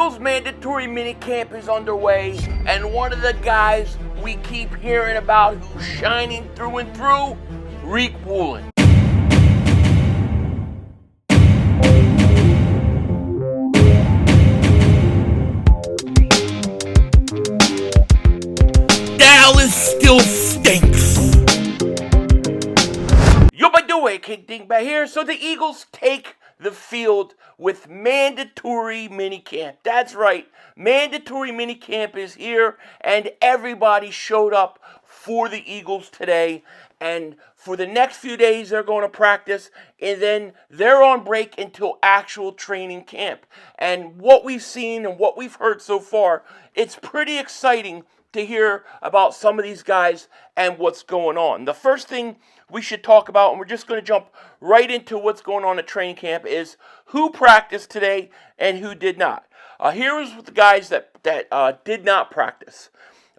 Eagles mandatory minicamp is underway, and one of the guys we keep hearing about who's shining through and through, Riq Woolen. Dallas still stinks. Yo, by the way, King Dingbat here. So the Eagles take the field with mandatory minicamp. That's right, mandatory minicamp is here, and everybody showed up for the Eagles today. And for the next few days, they're going to practice, and then they're on break until actual training camp. And what we've seen and what we've heard so far, it's pretty exciting to hear about some of these guys and what's going on. The first thing we should talk about, and we're just going to jump right into what's going on at training camp, is who practiced today and who did not. Here is the guys that did not practice.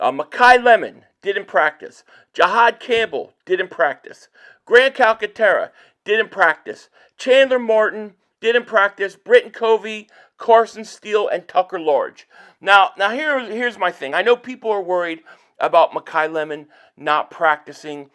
Makai Lemon didn't practice. Jahad Campbell didn't practice. Grant Calcaterra didn't practice. Chandler Martin didn't practice. Britton Covey, Carson Steele, and Tucker Large. Now here's my thing. I know people are worried about Makai Lemon not practicing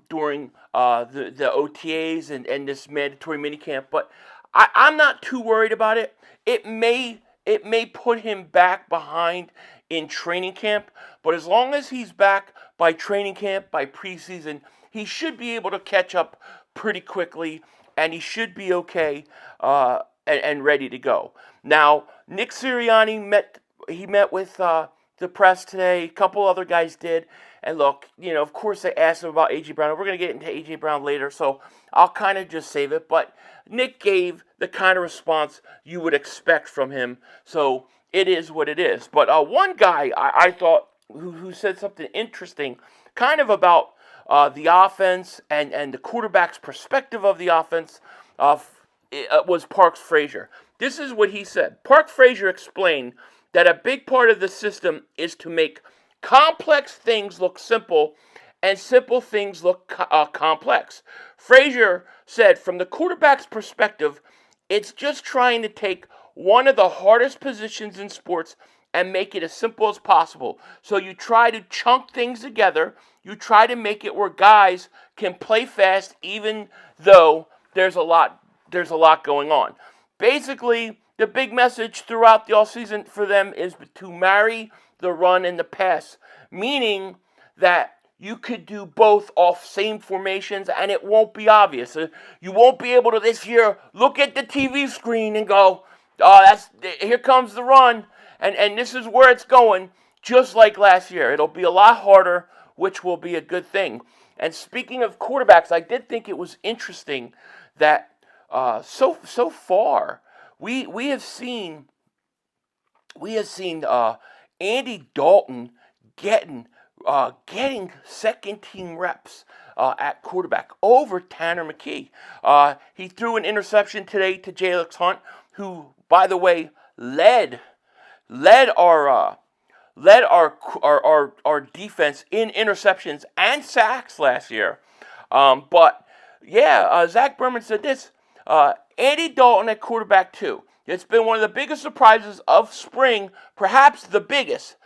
during the OTAs and this mandatory minicamp, but I'm not too worried about it. It may put him back behind in training camp, but as long as he's back by training camp, by preseason, he should be able to catch up pretty quickly, and he should be okay and ready to go. Now, Nick Sirianni met with the press today. A couple other guys did. And look, of course they asked him about A.J. Brown. We're going to get into A.J. Brown later, so I'll kind of just save it. But Nick gave the kind of response you would expect from him, so it is what it is. But one guy I thought who said something interesting kind of about the offense and the quarterback's perspective of the offense was Parks Frazier. This is what he said. Park Frazier explained that a big part of the system is to make complex things look simple and simple things look complex. Frazier said, from the quarterback's perspective, it's just trying to take one of the hardest positions in sports and make it as simple as possible. So you try to chunk things together. You try to make it where guys can play fast even though there's a lot going on. Basically, the big message throughout the offseason for them is to marry the run and the pass, meaning that you could do both off same formations and it won't be obvious. You won't be able to this year look at the TV screen and go, oh, here comes the run, and this is where it's going, just like last year. It'll be a lot harder, which will be a good thing. And speaking of quarterbacks, I did think it was interesting that so far we have seen Andy Dalton getting second team reps at quarterback over Tanner McKee. He threw an interception today to Jalen Hunt, who, by the way, led our defense in interceptions and sacks last year. But yeah, Zach Berman said this. Andy Dalton at quarterback too. It's been one of the biggest surprises of spring, perhaps the biggest.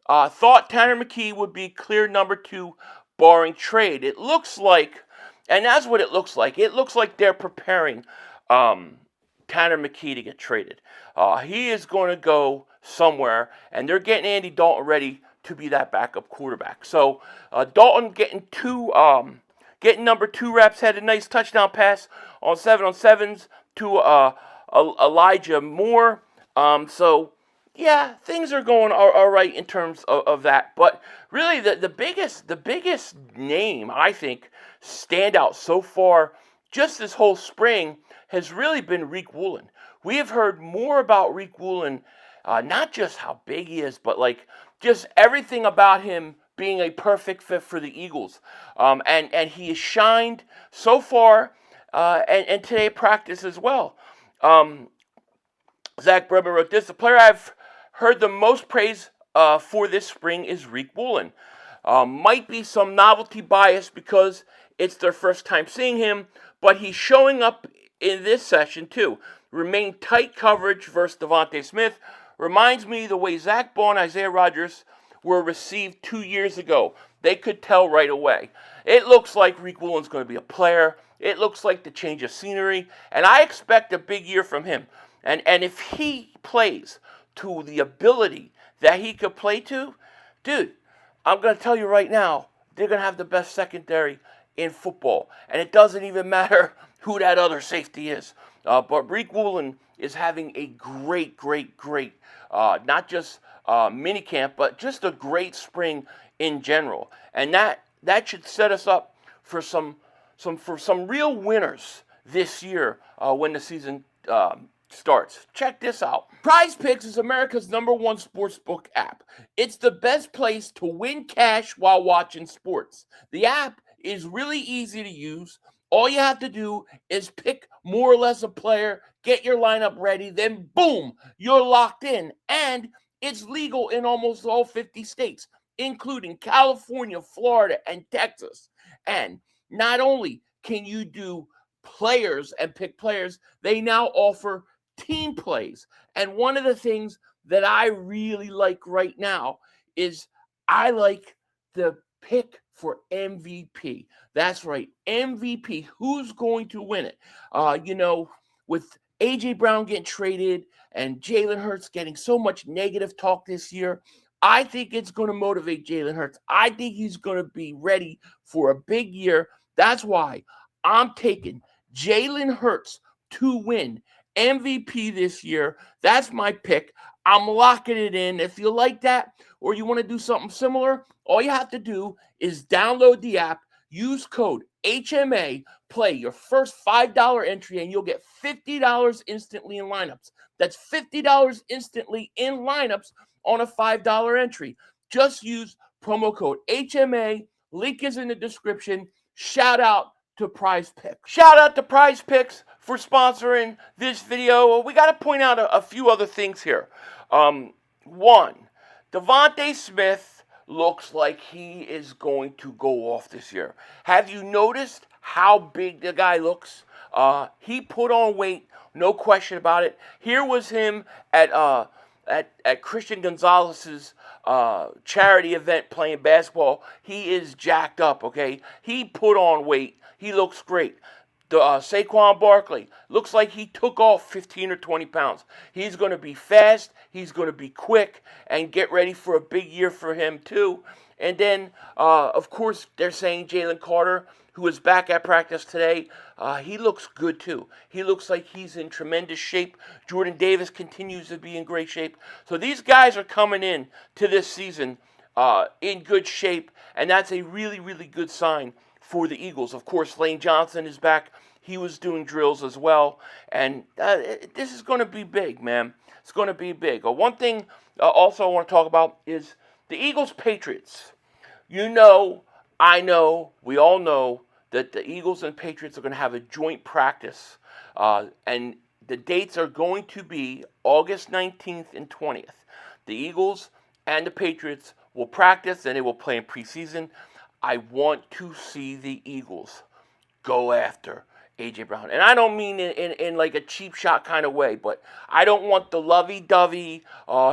Thought Tanner McKee would be clear number 2, barring trade. It looks like, and that's what it looks like. It looks like they're preparing Tanner McKee to get traded. He is going to go somewhere, and they're getting Andy Dalton ready to be that backup quarterback. So Dalton getting number 2 reps, had a nice touchdown pass on 7-on-7s to Elijah Moore. So yeah, things are going all right in terms of that. But really, the biggest name, I think, standout so far just this whole spring has really been Riq Woolen. We have heard more about Riq Woolen, not just how big he is, but just everything about him being a perfect fit for the Eagles. And he has shined so far, and today practice as well. Zach Berman wrote this: the player I've heard the most praise for this spring is Riq Woolen. Might be some novelty bias because it's their first time seeing him, but he's showing up in this session too. Remain tight coverage versus Devonta Smith. Reminds me the way Zach Bond and Isaiah Rodgers were received 2 years ago. They could tell right away. It looks like Riq Woolen's going to be a player. It looks like the change of scenery. And I expect a big year from him. And if he plays to the ability that he could play to, dude, I'm going to tell you right now, they're going to have the best secondary in football. And it doesn't even matter who that other safety is. But Riq Woolen is having a great, not just minicamp, but just a great spring in general. And that should set us up for some real winners this year when the season starts. Check this out. Prize Picks is America's #1 sportsbook app. It's the best place to win cash while watching sports. The app is really easy to use. All you have to do is pick more or less a player, get your lineup ready, then boom, you're locked in. And it's legal in almost all 50 states, including California, Florida, and Texas. And not only can you do players and pick players, they now offer team plays. And one of the things that I really like right now is I like the pick for MVP. That's right, MVP. Who's going to win it? With A.J. Brown getting traded and Jalen Hurts getting so much negative talk this year, I think it's going to motivate Jalen Hurts. I think he's going to be ready for a big year. That's why I'm taking Jalen Hurts to win MVP this year. That's my pick. I'm locking it in. If you like that or you want to do something similar, all you have to do is download the app, use code HMA, play your first $5 entry, and you'll get $50 instantly in lineups. That's $50 instantly in lineups on a $5 entry. Just use promo code HMA. Link is in the description. Shout out to Prize Picks. Shout out to Prize Picks for sponsoring this video. We got to point out a few other things here. One, Devonta Smith looks like he is going to go off this year. Have you noticed how big the guy looks? He put on weight, no question about it. Here was him at Christian Gonzalez's charity event playing basketball. He is jacked up, okay? He put on weight. He looks great. Saquon Barkley looks like he took off 15 or 20 pounds. He's going to be fast. He's going to be quick, and get ready for a big year for him too. And then, of course, they're saying Jalen Carter, who is back at practice today, he looks good too. He looks like he's in tremendous shape. Jordan Davis continues to be in great shape. So these guys are coming in to this season in good shape, and that's a really, really good sign for the Eagles. Of course, Lane Johnson is back. He was doing drills as well. And this is going to be big, man. It's going to be big. One thing also I want to talk about is the Eagles-Patriots. You know, I know, we all know that the Eagles and Patriots are going to have a joint practice. And the dates are going to be August 19th and 20th. The Eagles and the Patriots will practice, and they will play in preseason. I want to see the Eagles go after A.J. Brown. And I don't mean in like a cheap shot kind of way, but I don't want the lovey-dovey,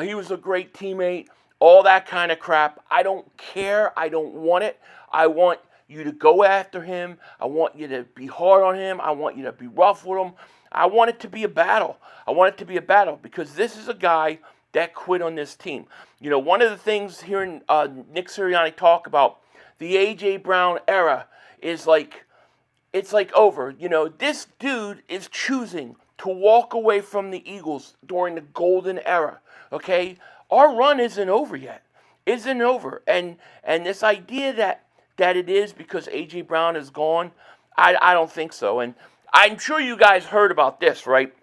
he was a great teammate, all that kind of crap. I don't care. I don't want it. I want you to go after him. I want you to be hard on him. I want you to be rough with him. I want it to be a battle. I want it to be a battle because this is a guy that quit on this team. You know, one of the things hearing Nick Sirianni talk about the A.J. Brown era is like, it's like over. You know, this dude is choosing to walk away from the Eagles during the golden era, okay? Our run isn't over yet. Isn't over. And this idea that it is because A.J. Brown is gone, I don't think so. And I'm sure you guys heard about this, right?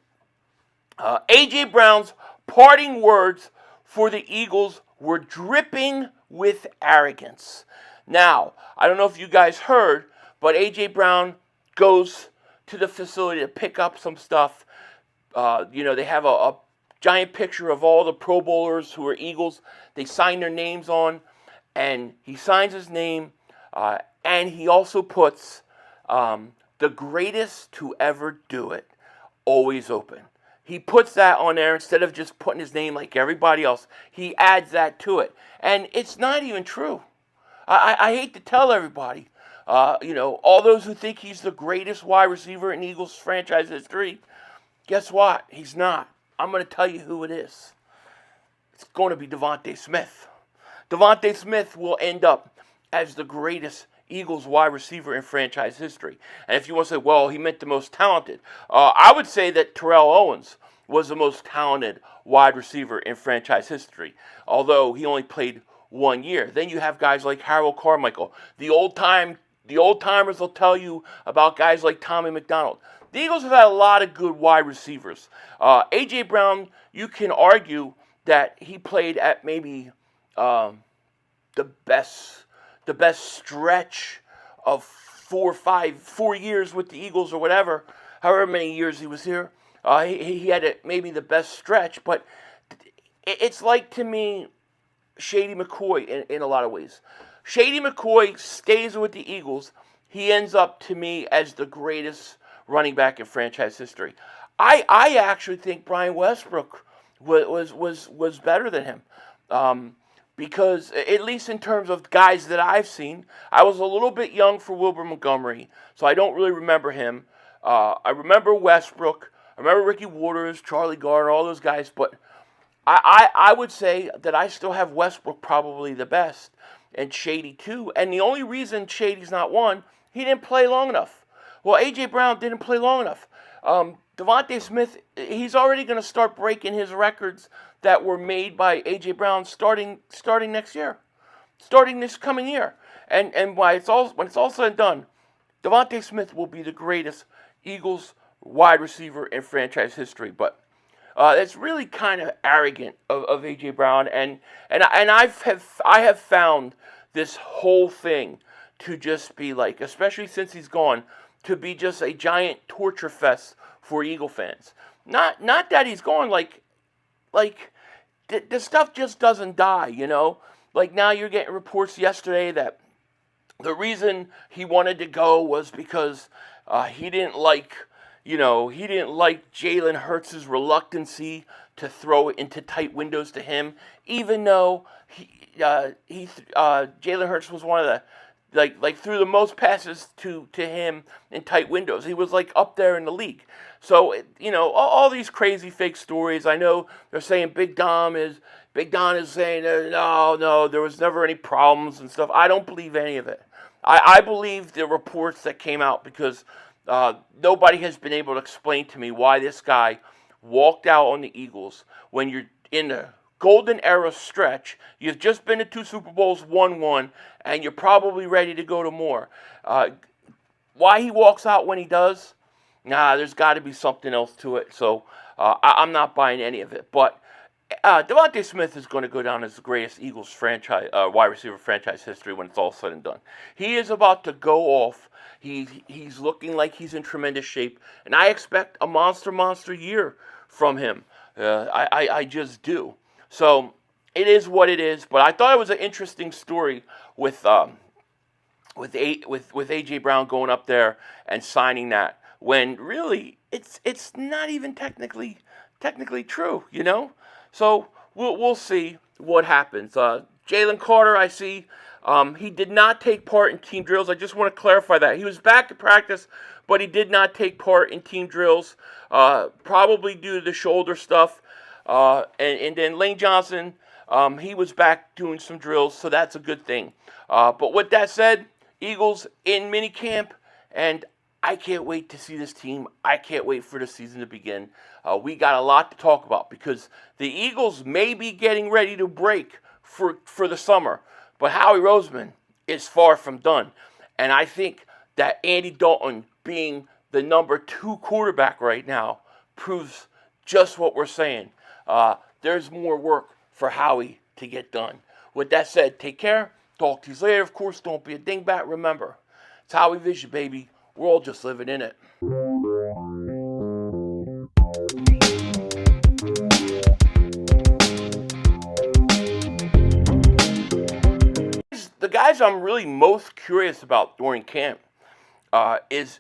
A.J. Brown's parting words for the Eagles were dripping with arrogance. Now, I don't know if you guys heard, but A.J. Brown goes to the facility to pick up some stuff. They have a giant picture of all the Pro Bowlers who are Eagles. They sign their names on, and he signs his name, and he also puts the greatest to ever do it, always open. he puts that on there instead of just putting his name like everybody else. He adds that to it. And it's not even true. I hate to tell everybody, all those who think he's the greatest wide receiver in Eagles franchise history, guess what? He's not. I'm going to tell you who it is. It's going to be Devonta Smith. Devonta Smith will end up as the greatest Eagles wide receiver in franchise history. And if you want to say, well, he meant the most talented, I would say that Terrell Owens was the most talented wide receiver in franchise history, although he only played 1 year. Then you have guys like Harold Carmichael. The old timers will tell you about guys like Tommy McDonald. The Eagles have had a lot of good wide receivers. A.J. Brown, you can argue that he played at maybe the best stretch of 4 years with the Eagles or whatever, however many years he was here. He had maybe the best stretch, but it's like, to me, Shady McCoy in a lot of ways. Shady McCoy stays with the Eagles. He ends up, to me, as the greatest running back in franchise history. I actually think Brian Westbrook was better than him. Because, at least in terms of guys that I've seen, I was a little bit young for Wilbur Montgomery, so I don't really remember him. I remember Westbrook. I remember Ricky Waters, Charlie Gardner, all those guys, but I would say that I still have Westbrook probably the best, and Shady too. And the only reason Shady's not one, he didn't play long enough. Well, A.J. Brown didn't play long enough. Devonta Smith, he's already going to start breaking his records that were made by A.J. Brown starting next year, starting this coming year. And when it's all said and done, Devonta Smith will be the greatest Eagles wide receiver in franchise history. But it's really kind of arrogant of A.J. Brown, and I have found this whole thing to just be like, especially since he's gone, to be just a giant torture fest for Eagle fans. Not that he's gone, like the stuff just doesn't die, Like, now you're getting reports yesterday that the reason he wanted to go was because he didn't like Jalen Hurts' reluctancy to throw it into tight windows to him, even though Jalen Hurts was one of the threw the most passes to him in tight windows. He was up there in the league. So all these crazy fake stories. I know they're saying Big Don is saying no, there was never any problems and stuff. I don't believe any of it. I believe the reports that came out because nobody has been able to explain to me why this guy walked out on the Eagles when you're in the golden era stretch. You've just been to 2 Super Bowls, won one, and you're probably ready to go to more. Why he walks out when he does? There's got to be something else to it. So I'm not buying any of it. But Devonta Smith is going to go down as the greatest Eagles franchise wide receiver franchise history when it's all said and done. He is about to go off. He's looking like he's in tremendous shape, and I expect a monster year from him. I just do. So it is what it is. But I thought it was an interesting story with A.J. Brown going up there and signing that, when really it's not even technically true, So we'll see what happens. Jalen Carter, I see, he did not take part in team drills. I just want to clarify that. He was back at practice, but he did not take part in team drills, probably due to the shoulder stuff. And then Lane Johnson, he was back doing some drills, so that's a good thing. But with that said, Eagles in minicamp, and I can't wait to see this team. I can't wait for the season to begin. We got a lot to talk about because the Eagles may be getting ready to break for the summer, but Howie Roseman is far from done. And I think that Andy Dalton being the number 2 quarterback right now proves just what we're saying. There's more work for Howie to get done. With that said, take care. Talk to you later. Of course, don't be a dingbat. Remember, it's Howie Vision, baby. We're all just living in it. The guys I'm really most curious about during camp is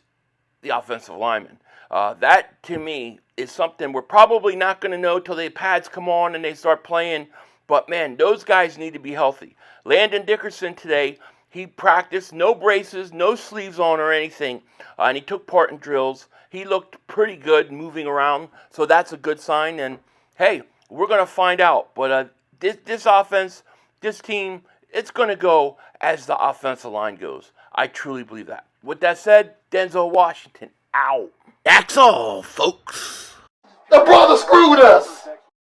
the offensive linemen. That, to me, is something we're probably not going to know till the pads come on and they start playing. But, man, those guys need to be healthy. Landon Dickerson today, he practiced, no braces, no sleeves on or anything, and he took part in drills. He looked pretty good moving around, so that's a good sign. And, hey, we're going to find out. But this offense, this team, it's going to go as the offensive line goes. I truly believe that. With that said, Denzel Washington, out. That's all, folks. The brother screwed us.